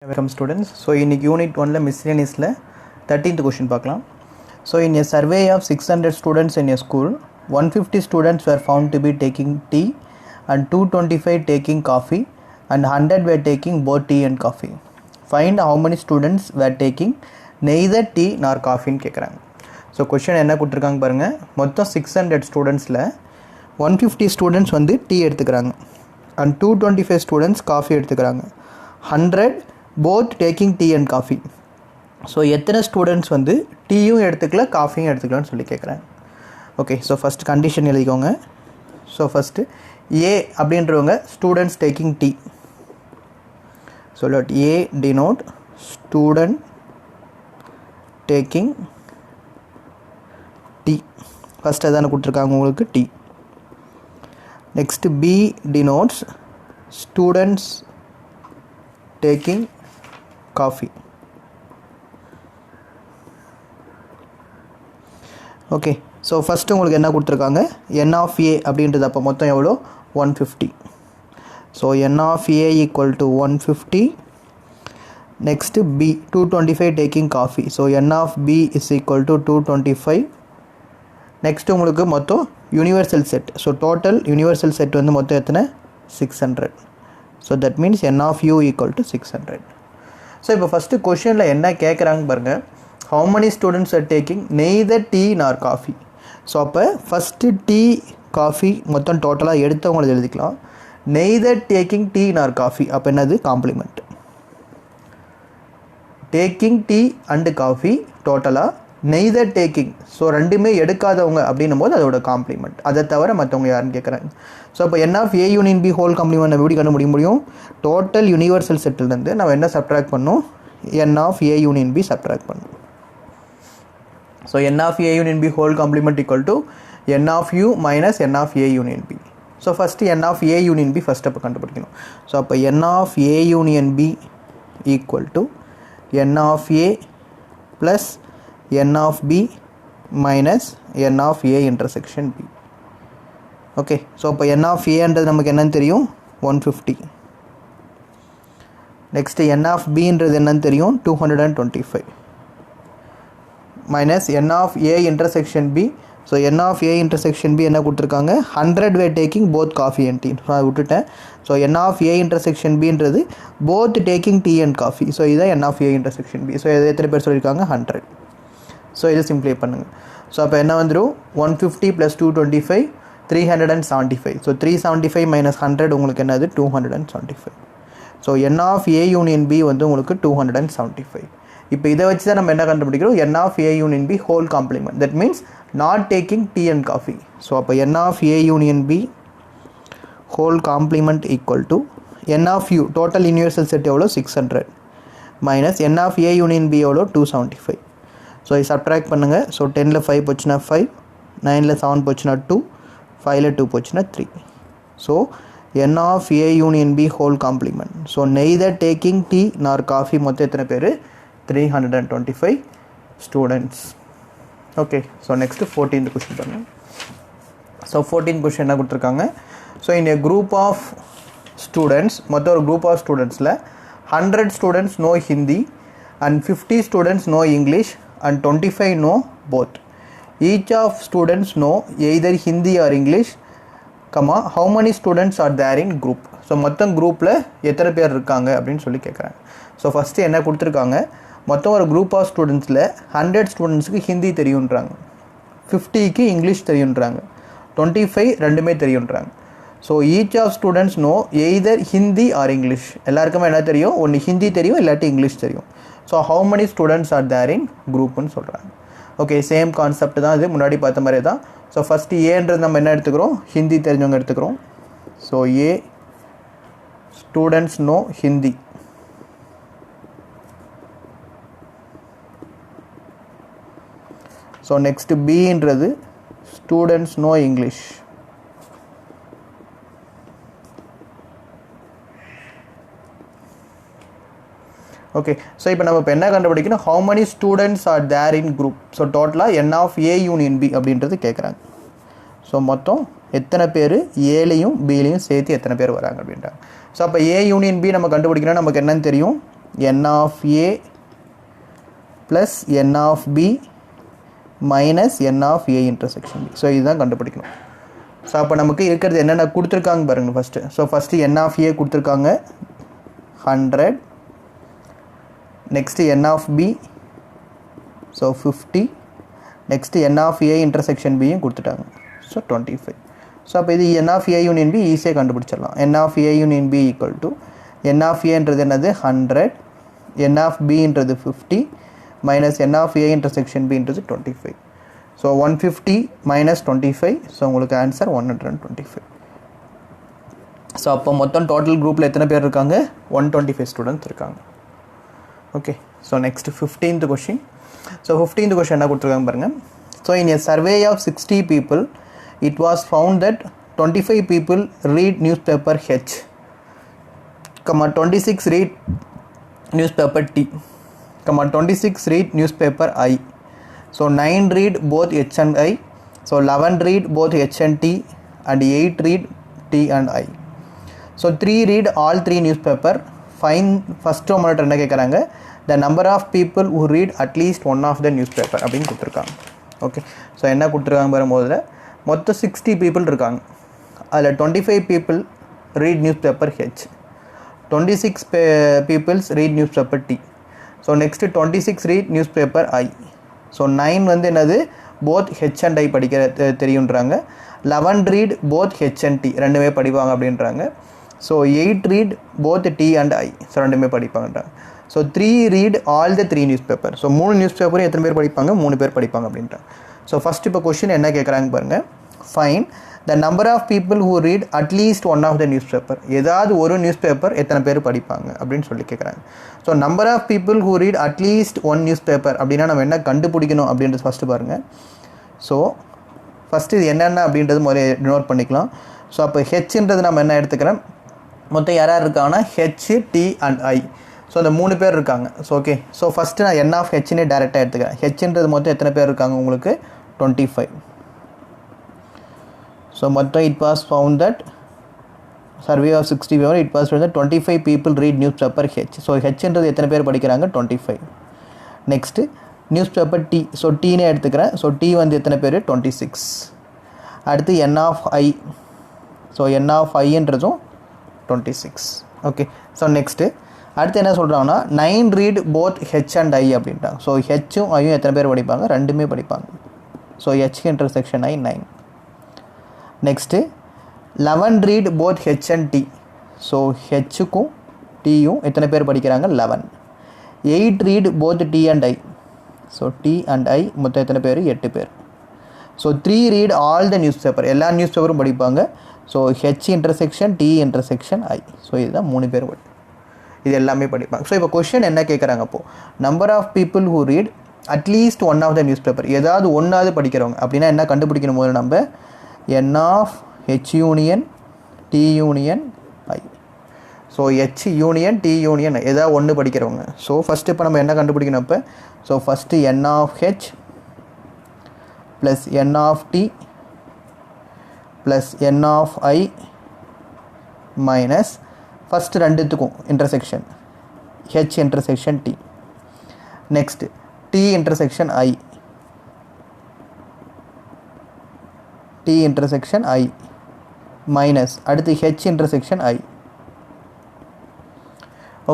Welcome students. So in unit 1 miscellaneous 13th question பார்க்கலாம். So in a survey of 600 students in a school, 150 students were found to be taking tea and 225 taking coffee and 100 were taking both tea and coffee. Find how many students were taking neither tea nor coffee ன்னு கேக்குறாங்க. So question என்ன கொடுத்திருக்காங்க பாருங்க. மொத்தம் 600 ஸ்டூடண்ட்ஸ்ல 150 students வந்து tea எடுத்துக்கறாங்க and 225 students coffee எடுத்துக்கறாங்க. 100 both taking tea and coffee. So எத்தனை ஸ்டூடெண்ட்ஸ் வந்து டீயும் எடுத்துக்கல காஃபியும் எடுத்துக்கலான்னு சொல்லி கேட்குறேன். ஓகே, ஸோ ஃபஸ்ட் கண்டிஷன் எழுதிக்கோங்க. ஸோ ஃபஸ்ட்டு ஏ அப்படின்றவங்க students taking tea. So let A denote student taking tea. First அதான கொடுத்துருக்காங்க உங்களுக்கு tea. Next B denotes students taking coffee. Okay, so first உங்களுக்கு என்ன கொடுத்துருக்காங்க n of a அப்படின்றது அப்போ மொத்தம் எவ்வளோ 150. So n of a equal to 150. Next b 225 taking coffee. So n of b is equal to 225. Next உங்களுக்கு மொத்தம் universal set. So total universal set வந்து மொத்தம் எத்தனை 600. So that means n of u equal to 600. So இப்போ first கொஷனில் என்ன கேட்குறாங்க பாருங்கள். how many students are taking neither tea nor coffee. So அப்போ ஃபஸ்ட்டு டீ காஃபி மொத்தம் டோட்டலாக எடுத்தவங்களை எழுதிக்கலாம். neither taking tea nor coffee அப்போ என்னது complement. taking tea and coffee டோட்டலாக neither taking. ஸோ ரெண்டுமே எடுக்காதவங்க அப்படின்னும் போது அதோட காம்ப்ளிமெண்ட். அதை தவிர மற்றவங்க யாருன்னு கேட்குறாங்க. ஸோ அப்போ n of a union b whole complement எப்படி கண்டுபிடிக்க முடியும்? டோட்டல் யூனிவர்சல் செட்டிலேருந்து நம்ம என்ன சப்ட்ராக்ட் பண்ணணும்? n of a union b subtract பண்ணணும். So n of a union b whole complement equal to n of u minus n of a union b. So first n of a union b first அப்போ கண்டுபிடிக்கணும். So அப்போ n of a union b equal to n of a plus n of b minus n of a intersection b. Okay, so இப்போ n of a ன்றது நமக்கு என்னன்னு தெரியும் 150. Next n of b ன்றது என்னன்னு தெரியும் 225 minus n of a intersection b. So n of a intersection b என்ன கொடுத்துருக்காங்க 100 were taking both coffee and tea. So அதை விட்டுட்டேன். So n of a intersection b ன்றது both taking tea and coffee. So இதுதான் n of a intersection b. So இது எத்தனை பேர் சொல்லியிருக்காங்க 100. ஸோ இது சிம்ப்ளை பண்ணுங்கள். ஸோ அப்போ என்ன வந்துடும் 150 + 225 375. ஸோ 375 மைனஸ் 100 உங்களுக்கு என்னது 275. So n of a union b வந்து உங்களுக்கு 275. இப்போ இதை வச்சு தான் நம்ம என்ன கண்டுபிடிக்கிறோம் n of a union b whole complement. That means not taking tea and coffee. So அப்போ n of a union b whole complement equal to n of u total universal set எவ்வளோ 600 minus n of a union b எவ்வளோ 275. So இது subtract பண்ணுங்கள். So 10ல் 5 போச்சுன்னா 5, 9ல் 7 போச்சுன்னா 2, 5ல் 2 போச்சுன்னா 3. So n of a union b whole complement. So neither taking tea nor coffee மொத்தம் எத்தனை பேர் 325 students. Okay, so next 14th question பாருங்கள். ஸோ 14th கொஸ்டின் என்ன கொடுத்துருக்காங்க. So in a group of students மொத்தம் ஒரு குரூப் ஆஃப் ஸ்டூடெண்ட்ஸில் 100 students know Hindi and 50 students know English and 25 know both. Each of students know either Hindi or English, how many students are there in group. So மொத்தம் குரூப்பில் எத்தனை பேர் இருக்காங்க அப்படின்னு சொல்லி கேட்குறாங்க. ஸோ ஃபஸ்ட்டு என்ன கொடுத்துருக்காங்க மொத்தம் ஒரு குரூப் ஆஃப் ஸ்டூடெண்ட்ஸில் 100 ஸ்டூடெண்ட்ஸுக்கு ஹிந்தி தெரியுன்றாங்க, 50க்கு இங்கிலீஷ் தெரியுன்றாங்க, 25 ரெண்டுமே தெரியுன்றாங்க. So each of students know either Hindi or English. எல்லாருக்குமே என்ன தெரியும்? ஒன்று ஹிந்தி தெரியும் இல்லாட்டி இங்கிலீஷ் தெரியும். So how many students are there in குரூப்னு சொல்கிறாங்க. ஓகே, சேம் கான்செப்ட் தான் இது, முன்னாடி பார்த்த மாதிரி தான். ஸோ ஃபஸ்ட்டு ஏன்றது நம்ம என்ன எடுத்துக்கிறோம்? ஹிந்தி தெரிஞ்சவங்க எடுத்துக்கிறோம். So A students know Hindi. So next பின்றது students know English. Okay, so இப்போ நம்ம இப்போ என்ன கண்டுபிடிக்கணும்? How many students are there in group. So டோட்டலாக n of a union b அப்படின்றது கேட்குறாங்க. ஸோ மொத்தம் எத்தனை பேர் ஏலையும் பிலையும் சேர்த்து எத்தனை பேர் வராங்க அப்படின்றாங்க. ஸோ அப்போ ஏ யூனியன் பி நம்ம கண்டுபிடிக்கணும். நமக்கு என்னன்னு தெரியும் n of a plus n of b minus n of a intersection b. So இதுதான் கண்டுபிடிக்கணும். ஸோ அப்போ நமக்கு இருக்கிறது என்னென்ன கொடுத்துருக்காங்க பாருங்கள் first. So first n of a கொடுத்துருக்காங்க 100, next n of b so 50, next n of a intersection bயும் கொடுத்துட்டாங்க. ஸோ 25. ஸோ அப்போ இது n of a union b ஈஸியாக கண்டுபிடிச்சிடலாம். n of a union b equal to n of a என்றது என்னது 100, n of b என்றது 50 minus n of a intersection b என்றது 25. So 150 minus 25, so உங்களுக்கு ஆன்சர் 125. ஸோ அப்போ மொத்தம் டோட்டல் குரூப்பில் எத்தனை பேர் இருக்காங்க? 125 ஸ்டூடெண்ட்ஸ் இருக்காங்க. Okay, so next 15th question. So 15th question என்ன கொடுத்துருக்காங்க பாருங்கள். So in a survey of 60 people, it was found that 25 people read newspaper H, 26 read newspaper T, 26 read newspaper I. So 9 read both H and I. So 11 read both H and T, and 8 read T and I. So 3 read all 3 newspaper. Find first one என்ன கேட்குறாங்க, the number of people who read at least one of the newspaper அப்படின்னு கொடுத்துருக்காங்க. Okay, so என்ன கொடுத்துருக்காங்க வரும்போது மொத்தம் 60 people இருக்காங்க. அதில் 25 people read newspaper H, 26 peoples read newspaper T. So next 26 read newspaper I. So 9 வந்து என்னது போத் ஹெச் அண்ட் ஐ படிக்கிற தெரியுன்றாங்க. 11 read both H and T ரெண்டுமே படிப்பாங்க அப்படின்றாங்க. So 8 read both T and I, so ரெண்டுமே படிப்பாங்கன்றாங்க. So 3 read all the 3 newspaper. So 3 news பேப்பரும் எத்தனை பேர் படிப்பாங்க? 3 பேர் படிப்பாங்க அப்படின்றாங்க. ஸோ ஃபஸ்ட் இப்போ கொஸ்டின் என்ன கேட்குறாங்க பாருங்கள். Find the number of people who read at least one of the newspaper. ஏதாவது ஒரு நியூஸ் பேப்பர் எத்தனை பேர் படிப்பாங்க அப்படின்னு சொல்லி கேட்குறாங்க. So number of people who read at least one newspaper அப்படின்னா நம்ம என்ன கண்டுபிடிக்கணும் அப்படின்றது ஃபஸ்ட்டு பாருங்கள். ஸோ ஃபஸ்ட்டு இது என்னென்ன அப்படின்றது முதல்ல நோட் பண்ணிக்கலாம். ஸோ அப்போ ஹெச்ன்றது நம்ம என்ன எடுத்துக்கிறோம், மொத்தம் யார் இருக்காங்கன்னா H, D and I. So அந்த 3 பேர் இருக்காங்க. ஸோ ஓகே, ஸோ ஃபஸ்ட்டு நான் என் ஆஃப் ஹெச்னே டேரெக்டாக எடுத்துக்கிறேன். ஹெச்ன்றது மொத்தம் எத்தனை பேர் இருக்காங்க உங்களுக்கு? 25. ஸோ மொத்தம் it was found that survey of 60 பேர் it was found that 25 people read newspaper H. So ஹெச்ன்றது எத்தனை பேர் படிக்கிறாங்க? 25. Next newspaper T. So டீனே எடுத்துக்கிறேன். ஸோ டி வந்து எத்தனை பேர்? 26. அடுத்து N of I. So N of ஐன்றதும் 26. ஓகே, ஸோ நெக்ஸ்ட்டு அடுத்து என்ன சொல்கிறாங்கன்னா 9 read both H and I அப்படின்ட்டாங்க. ஸோ ஹெச்சும் ஐயும் எத்தனை பேர் படிப்பாங்க? ரெண்டுமே படிப்பாங்க. So H intersection I 9. Next 11 read both H and T. So ஹெச்சுக்கும் டியும் எத்தனை பேர் படிக்கிறாங்க? 11. 8 read both T and I. So T and I மொத்தம் எத்தனை பேர்? 8 பேர். So 3 read all the newspaper. எல்லா நியூஸ் பேப்பரும் படிப்பாங்க. So H intersection T intersection I. So இதுதான் 3 பேர் இது எல்லாமே படிப்பாங்க. ஸோ இப்போ கொஸ்டின் என்ன கேட்குறாங்க, அப்போது number of people who read at least one of the newspaper. ஏதாவது ஒன்றாவது படிக்கிறவங்க அப்படின்னா என்ன கண்டுபிடிக்கணும் போது நம்ம N of H union T union I. So H union T union ஏதாவது ஒன்று படிக்கிறவங்க. ஸோ ஃபஸ்ட்டு இப்போ நம்ம என்ன கண்டுபிடிக்கணும் அப்போ? So first N of H plus N of T plus N of I minus first ரெண்டுத்துக்கும் intersection H intersection T. Next T intersection I, T intersection I minus அடுத்து H intersection I.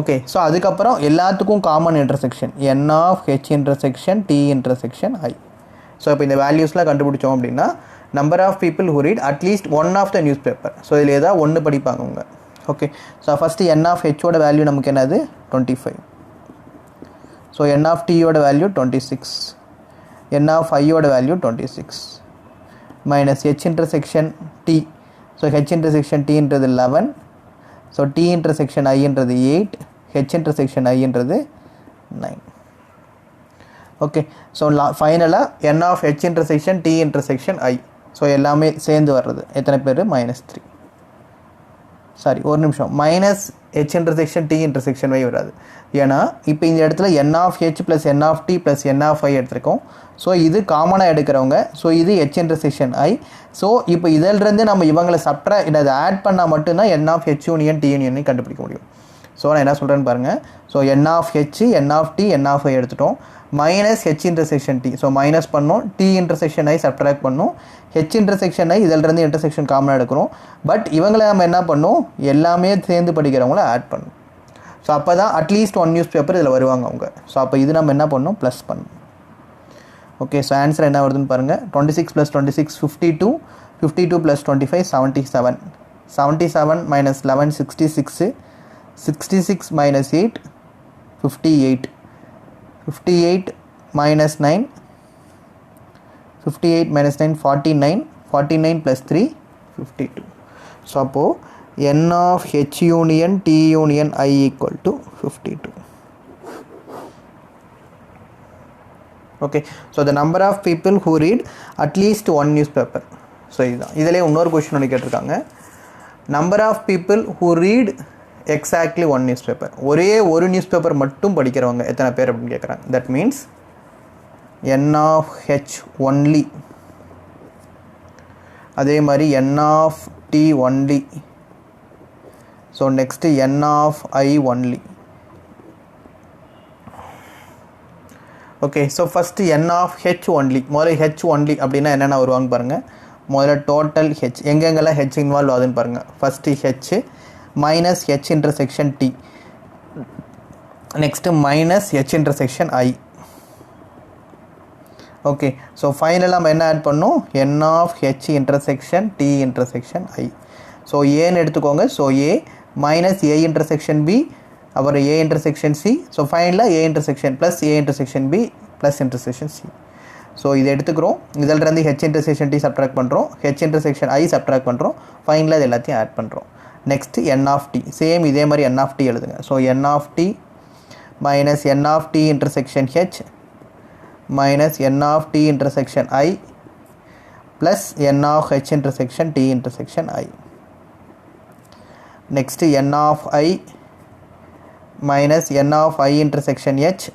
Okay, so அதுக்கப்புறம் எல்லாத்துக்கும் common intersection N of H intersection T intersection I. So இப்போ இந்த வேல்யூஸ்லாம் கண்டுபிடிச்சோம் அப்படின்னா number of people who read at least one of the newspaper. So இதில் ஏதாவது ஒன்று படிப்பாங்க அவங்க. Okay, so first N of ஹெச்சோட வேல்யூ நமக்கு என்னது? 25. ஸோ என் ஆஃப் டியோட வேல்யூ 26, என் ஆஃப் ஐயோட value 26 minus H intersection T. So H intersection டின்றது 11. ஸோ டி இன்டர்செக்ஷன் ஐன்றது 8, ஹெச் இன்டர்செக்ஷன் ஐன்றது 9. ஓகே, ஸோ ஃபைனலாக N of H intersection T intersection I. So எல்லாமே சேர்ந்து வர்றது எத்தனை பேர்? -3. சாரி, ஒரு நிமிஷம், minus H intersection T intersection I வராது. ஏன்னா இப்போ இந்த இடத்துல N of H plus N of T plus N of I எடுத்துருக்கோம். ஸோ இது காமனாக எடுக்கிறவங்க. ஸோ இது ஹெச் இன்டர்செக்ஷன் ஐ. ஸோ இப்போ இதிலிருந்து நம்ம இவங்களை இதை ஆட் பண்ணால் மட்டும்தான் என் ஆஃப் ஹெச் யூனியன் டி யூனியனை கண்டுபிடிக்க முடியும். ஸோ நான் என்ன சொல்கிறேன்னு பாருங்கள். So n of h, n of t, n of i எடுத்துட்டோம். Minus h intersection t. So minus பண்ணோம், t இன்டர்செக்ஷன் i சப்ட்ராக்ட் பண்ணோம், h இன்டர்செக்ஷன் i இதிலிருந்து இன்டர்செக்ஷன் காமனாக எடுக்கிறோம். பட் இவங்களை நம்ம என்ன பண்ணோம், எல்லாமே சேர்ந்து படிக்கிறவங்கள ஆட் பண்ணணும். ஸோ அப்போ தான் அட்லீஸ்ட் 1 நியூஸ் பேப்பர் இதில் வருவாங்க அவங்க. ஸோ அப்போ இது நம்ம என்ன பண்ணணும், ப்ளஸ் பண்ணணும். ஓகே, ஸோ ஆன்சர் என்ன வருதுன்னு பாருங்கள். 26 + 26 52, 52 + 25 77, 77 - 11 66, 66 - 8 58, 58 - 9, 58 - 9 49, 49 + 3 52. ஸோ அப்போது n of h union t union i = 52. Okay, so the number of people who read at least 1 newspaper. So இதுதான். இதிலே இன்னொரு கொஸ்டின் ஒன்று கேட்டிருக்காங்க. Number of people who read exactly 1 newspaper. ஒரே ஒரு நியூஸ் பேப்பர் மட்டும் படிக்கிறவங்க எத்தனை பேர் அப்படின்னு கேட்குறாங்க. That means n of h only, அதே மாதிரி n of t only, so next n of i only. Okay, so first n of h only. முதல்ல h only அப்படின்னா என்னென்ன வருவாங்க பாருங்கள். முதல்ல டோட்டல் h, எங்கெங்கெல்லாம் h இன்வால்வ் ஆகுதுன்னு பாருங்கள். First h minus h intersection t, next minus h intersection i. Okay, so ஃபைனலாக நம்ம என்ன ஆட் பண்ணோம், n of h intersection t intersection i. So ஏன்னு எடுத்துக்கோங்க. So a minus a intersection b, அப்புறம் a இன்டர்செக்ஷன் c. ஸோ ஃபைனலாக a intersection plus a intersection b plus intersection c. So இதை எடுத்துக்கிறோம். இதிலிருந்து h இன்டர்செக்ஷன் t சப்ட்ராக்ட் பண்ணுறோம், h intersection i subtract பண்ணுறோம், ஃபைனலாக இது எல்லாத்தையும் ஆட் பண்ணுறோம். Next n of t, same இதே மாதிரி n of t எழுதுங்க. So n of t minus n of t intersection h minus n of t intersection i plus n of h intersection t intersection i. Next n of i minus n of i intersection h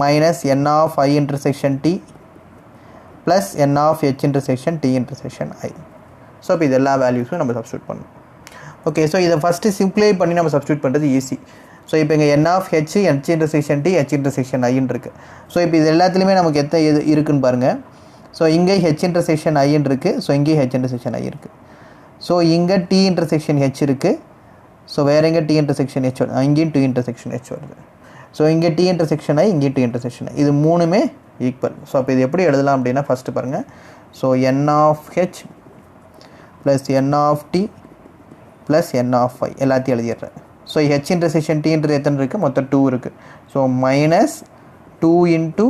minus n of i intersection t plus n of h intersection t intersection i. So இப்போ இது எல்லா வேல்யூஸும் நம்ம substitute பண்ணணும். Okay, so இதை first சிம்ப்ளை பண்ணி நம்ம substitute பண்ணுறது easy. So இப்போ இங்கே n of h, h intersection t, h intersection iன்னு இருக்குது. ஸோ இப்போ இது எல்லாத்துலேயுமே நமக்கு எத்தனை இது இருக்குதுன்னு பாருங்கள். ஸோ இங்கே h இன்டர்செக்ஷன் iன்னு இருக்குது, ஸோ இங்கே h இன்டர்செக்ஷன் i இருக்குது. ஸோ இங்கே t இன்டர்செக்ஷன் h இருக்குது, ஸோ வேறு எங்கே t இன்டர்செக்ஷன் h வருது, இங்கேயும் t இன்டர்செக்ஷன் h வருது. ஸோ இங்கே t இன்டர்செக்ஷன் i, இங்கே t இன்டர்செக்ஷன் i, இது மூணுமே ஈக்குவல். ஸோ அப்போ இது எப்படி எழுதலாம் அப்படின்னா ஃபஸ்ட்டு பாருங்கள். So n of h plus n of t plus n of i எல்லாத்தையும் எழுதிடுறேன். ஸோ h இன்டர்செக்ஷன் tன்றது எத்தனை இருக்குது, மொத்தம் 2 இருக்குது. So minus 2 into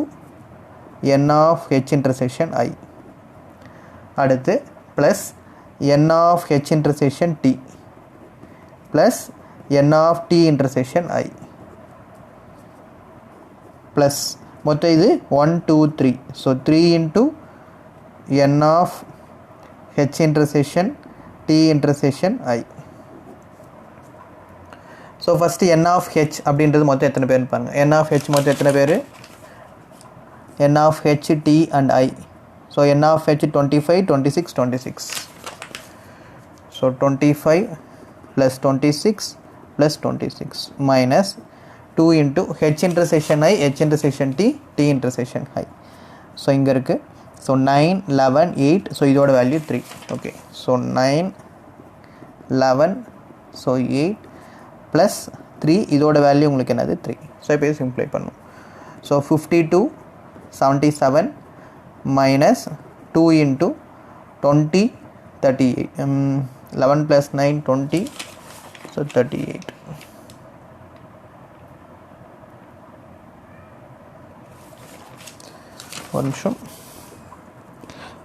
n of h intersection i, அடுத்து plus n of h intersection t plus n of t intersection i plus மொத்தம் இது 1 2 3. So 3 into n of h intersection t intersection i. So first n of h அப்படின்றது மொத்தம் எத்தனை பேர்னு பாருங்கள். n of h மொத்தம் எத்தனை பேர், n of h t and i. So n of h 25 26 26. So 25 plus 26 plus 26 minus 2 into h intersection i, h intersection t, t intersection i. So இங்கே இருக்குது. ஸோ 9 11 8. ஸோ இதோட value 3. Okay, so 9 11, so 8 plus 3, இதோட value உங்களுக்கு என்னது 3. So இப்போ இது simplify பண்ணும். So 52 77 minus 2 into 20 38. 11 + 9 20, so 38. ஒரு நிமிஷம்.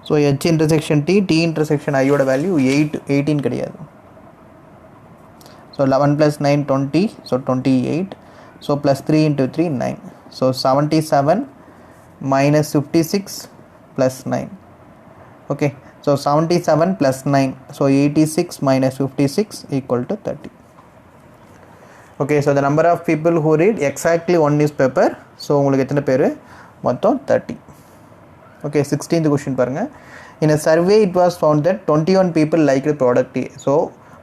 So h intersection t, t intersection iயோட வேல்யூ 8 18 கிடையாது. So 11 + 9 20, so 28. So plus 3 into 3 9. So 77 minus 56 plus 9. Okay, so 77 + 9, so 86 minus 56 equal to 30. Okay, so the number of people who read exactly 1 newspaper. So உங்களுக்கு எத்தனை பேர், மொத்தம் 30. Okay, 16th question பாருங்கள். In a survey it was found that 21 people liked product A. So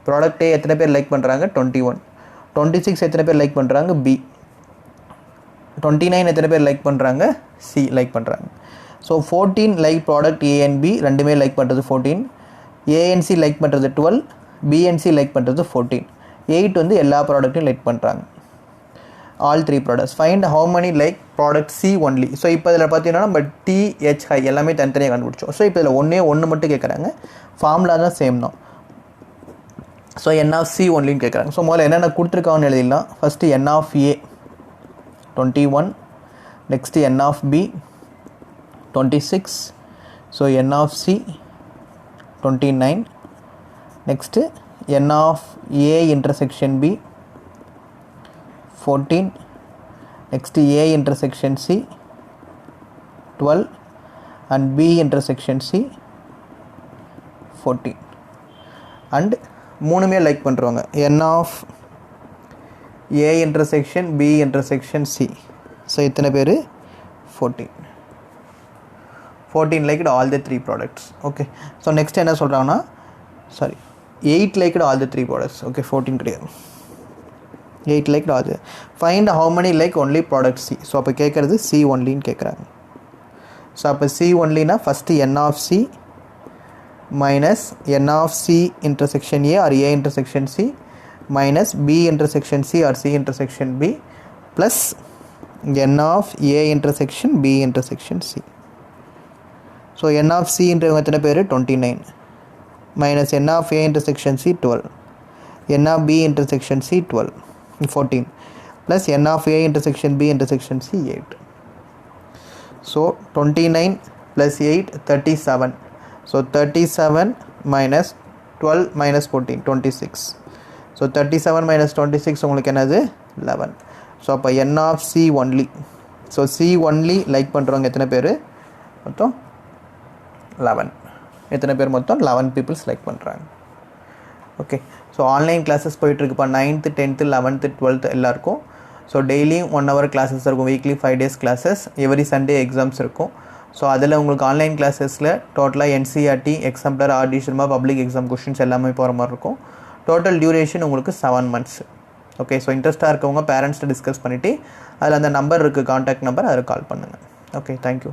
product A எத்தனை பேர் like பண்ணுறாங்க, 21. 26 எத்தனை பேர் லைக் பண்ணுறாங்க? பி. 29 எத்தனை பேர் லைக் பண்ணுறாங்க? சி லைக் பண்ணுறாங்க. So 14 like product A and B, ரெண்டுமே லைக் பண்ணுறது 14. ஏஎன்சி லைக் பண்ணுறது 12, பிஎன்சி லைக் பண்ணுறது 14. 8 வந்து எல்லா ப்ராடக்ட்டையும் லைக் பண்ணுறாங்க, all 3 products. Find how many like product C only. So இப்போ இதில் பார்த்தீங்கன்னா நம்ம டிஹெச்ஐ எல்லாமே தனித்தனியாக கண்டுபிடிச்சோம். ஸோ இப்போ இதில் ஒன்று மட்டும் கேட்குறாங்க, ஃபார்முலா தான் சேம் தான். ஸோ என் ஆஃப் சி ஒன்லின்னு கேட்குறாங்க. ஸோ முதல்ல என்னென்ன கொடுத்துருக்காங்கன்னு எழுதிடலாம். First N of A 21, next N of B 26, so N of C 29, next N of A intersection B 14, next A intersection C 12 and B intersection C 14. And மூணுமே like பண்ணுறவங்க N of A intersection B intersection C. So இத்தனை பேர் 14 liked all the 3 products. Okay, so next என்ன சொல்கிறாங்கன்னா, sorry 8 liked all the 3 products. Okay, 14 கிடையாது, 8 liked all the. Find how many like only product C. So அப்போ கேட்குறது C ஒன்லின்னு கேட்குறாங்க. So அப்போ சி ஒன்லினா first N of C minus N of C intersection A or A intersection C minus B intersection C or C intersection B plus N of A intersection B intersection C. So N of C எத்தனை பேர்? 29 minus N of A intersection C 12, N of B intersection C 12 14 plus N of A intersection B intersection C 8. So 29 plus 8 37. So 37 minus 12 minus 14 26. So 37 minus 26 உங்களுக்கு என்னது? 11. So அப்போ N of C only. So C only like பண்ணுறவங்க எத்தனை பேர்? மொத்தம் 11. எத்தனை பேர்? மொத்தம் 11 பீப்புள்ஸ் லைக் பண்ணுறாங்க. ஓகே, ஸோ ஆன்லைன் கிளாஸஸ் போயிட்டுருக்குப்பா 9th 10th 11th 12th எல்லாருக்கும். ஸோ டெய்லியும் 1 hour கிளாஸஸ் இருக்கும், weekly 5 days classes, every Sunday exams இருக்கும். ஸோ அதில் உங்களுக்கு ஆன்லைன் கிளாஸஸில் டோட்டலாக NCERT, exemplar, RD Sharma, public exam questions எல்லாமே போகிற மாதிரி இருக்கும். டோட்டல் டியூரேஷன் உங்களுக்கு 7 months. ஓகே, ஸோ இன்ட்ரெஸ்ட்டாக இருக்கவங்க பேரண்ட்ஸ்ட்டு டிஸ்கஸ் பண்ணிவிட்டு அதில் அந்த நம்பர் இருக்குது, கான்டாக்ட் நம்பர், அதில் கால் பண்ணுங்கள். Okay, thank you.